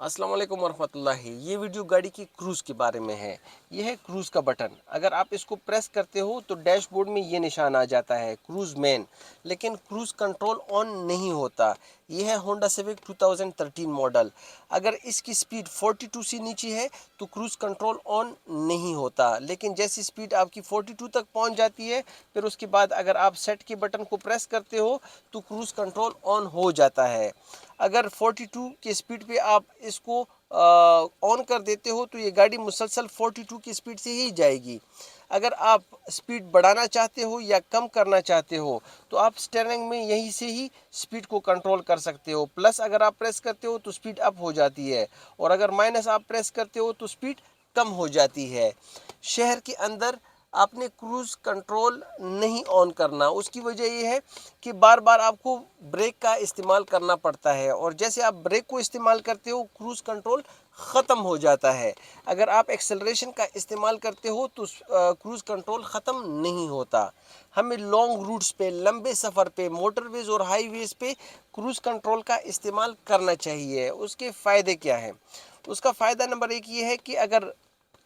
अस्सलाम वालेकुम वरहमतुल्लाहि। ये वीडियो गाड़ी की क्रूज़ के बारे में है। ये है क्रूज़ का बटन। अगर आप इसको प्रेस करते हो तो डैशबोर्ड में ये निशान आ जाता है क्रूज़ मैन, लेकिन क्रूज़ कंट्रोल ऑन नहीं होता। ये है होंडा सिविक 2013 मॉडल। अगर इसकी स्पीड 42 से नीचे है तो क्रूज़ कंट्रोल ऑन नहीं होता, लेकिन जैसी स्पीड आपकी 42 तक पहुंच जाती है, फिर उसके बाद अगर आप सेट के बटन को प्रेस करते हो तो क्रूज़ कंट्रोल ऑन हो जाता है। अगर 42 की स्पीड पे आप इसको ऑन कर देते हो तो ये गाड़ी मुसलसल 42 की स्पीड से ही जाएगी। अगर आप स्पीड बढ़ाना चाहते हो या कम करना चाहते हो तो आप स्टीयरिंग में यहीं से ही स्पीड को कंट्रोल कर सकते हो। प्लस अगर आप प्रेस करते हो तो स्पीड अप हो जाती है, और अगर माइनस आप प्रेस करते हो तो स्पीड कम हो जाती है। शहर के अंदर आपने क्रूज़ कंट्रोल नहीं ऑन करना। उसकी वजह ये है कि बार बार आपको ब्रेक का इस्तेमाल करना पड़ता है, और जैसे आप ब्रेक को इस्तेमाल करते हो क्रूज़ कंट्रोल ख़त्म हो जाता है। अगर आप एक्सेलरेशन का इस्तेमाल करते हो तो क्रूज़ कंट्रोल ख़त्म नहीं होता। हमें लॉन्ग रूट्स पे, लंबे सफ़र पे, मोटरवेज़ और हाईवेज़ पे क्रूज़ कंट्रोल का इस्तेमाल करना चाहिए। उसके फ़ायदे क्या हैं? उसका फ़ायदा नंबर एक ये है कि अगर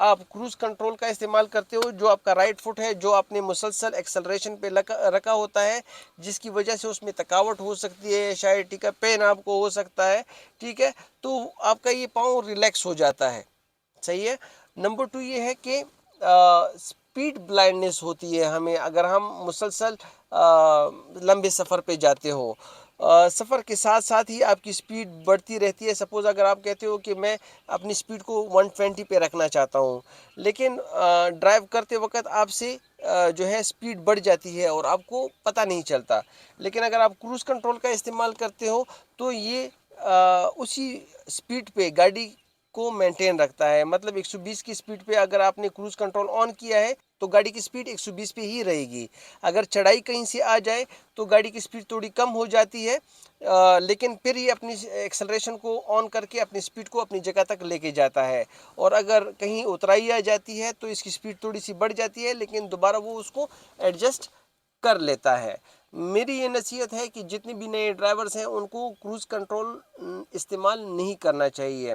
आप क्रूज़ कंट्रोल का इस्तेमाल करते हो, जो आपका राइट फुट है जो आपने मुसलसल एक्सेलरेशन पे रखा होता है, जिसकी वजह से उसमें थकावट हो सकती है, शायद ठीक है पेन आपको हो सकता है, ठीक है, तो आपका ये पाँव रिलैक्स हो जाता है। सही है। नंबर टू ये है कि स्पीड ब्लाइंडनेस होती है हमें अगर हम मुसलसल लंबे सफ़र पे जाते हो। सफ़र के साथ साथ ही आपकी स्पीड बढ़ती रहती है। सपोज़ अगर आप कहते हो कि मैं अपनी स्पीड को 120 पे रखना चाहता हूँ, लेकिन ड्राइव करते वक्त आपसे जो है स्पीड बढ़ जाती है और आपको पता नहीं चलता। लेकिन अगर आप क्रूज़ कंट्रोल का इस्तेमाल करते हो तो ये उसी स्पीड पे गाड़ी को मेंटेन रखता है। मतलब 120 की स्पीड पे अगर आपने क्रूज़ कंट्रोल ऑन किया है तो गाड़ी की स्पीड 120 पे ही रहेगी। अगर चढ़ाई कहीं से आ जाए तो गाड़ी की स्पीड थोड़ी कम हो जाती है, लेकिन फिर ये अपनी एक्सेलरेशन को ऑन करके अपनी स्पीड को अपनी जगह तक लेके जाता है। और अगर कहीं उतराई आ जाती है तो इसकी स्पीड थोड़ी सी बढ़ जाती है, लेकिन दोबारा वो उसको एडजस्ट कर लेता है। मेरी ये नसीहत है कि जितने भी नए ड्राइवर्स हैं उनको क्रूज़ कंट्रोल इस्तेमाल नहीं करना चाहिए,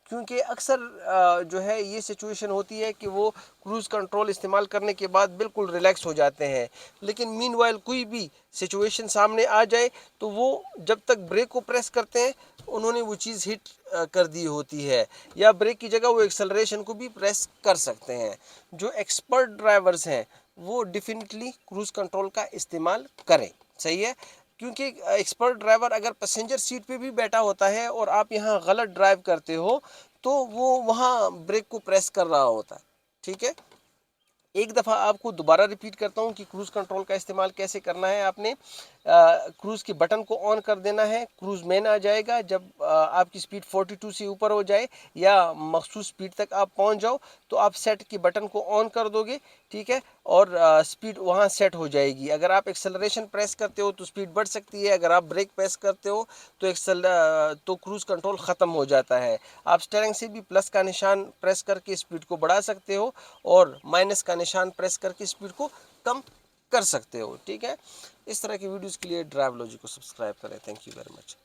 क्योंकि अक्सर जो है ये सिचुएशन होती है कि वो क्रूज़ कंट्रोल इस्तेमाल करने के बाद बिल्कुल रिलैक्स हो जाते हैं, लेकिन मीनवाइल कोई भी सिचुएशन सामने आ जाए तो वो जब तक ब्रेक को प्रेस करते हैं उन्होंने वो चीज़ हिट कर दी होती है, या ब्रेक की जगह वो एक्सेलरेशन को भी प्रेस कर सकते हैं। जो एक्सपर्ट ड्राइवर्स हैं वो डेफिनेटली क्रूज़ कंट्रोल का इस्तेमाल करें। सही है। क्योंकि एक्सपर्ट ड्राइवर अगर पैसेंजर सीट पे भी बैठा होता है और आप यहाँ गलत ड्राइव करते हो तो वो वहाँ ब्रेक को प्रेस कर रहा होता है। ठीक है। एक दफ़ा आपको दोबारा रिपीट करता हूँ कि क्रूज़ कंट्रोल का इस्तेमाल कैसे करना है। आपने क्रूज़ के बटन को ऑन कर देना है। क्रूज़ मैन आ जाएगा जब आपकी स्पीड 42 से ऊपर हो जाए या मखसूस स्पीड तक आप पहुँच जाओ तो आप सेट के बटन को ऑन कर दोगे। ठीक है। और स्पीड वहाँ सेट हो जाएगी। अगर आप एक्सेलरेशन प्रेस करते हो तो स्पीड बढ़ सकती है, अगर आप ब्रेक प्रेस करते हो तो तो क्रूज़ कंट्रोल ख़त्म हो जाता है। आप स्टीयरिंग से भी प्लस का निशान प्रेस करके स्पीड को बढ़ा सकते हो और माइनस का निशान प्रेस करके स्पीड को कम कर सकते हो। ठीक है। इस तरह की वीडियोस के लिए ड्राइवलॉजी को सब्सक्राइब करें। Thank you very much.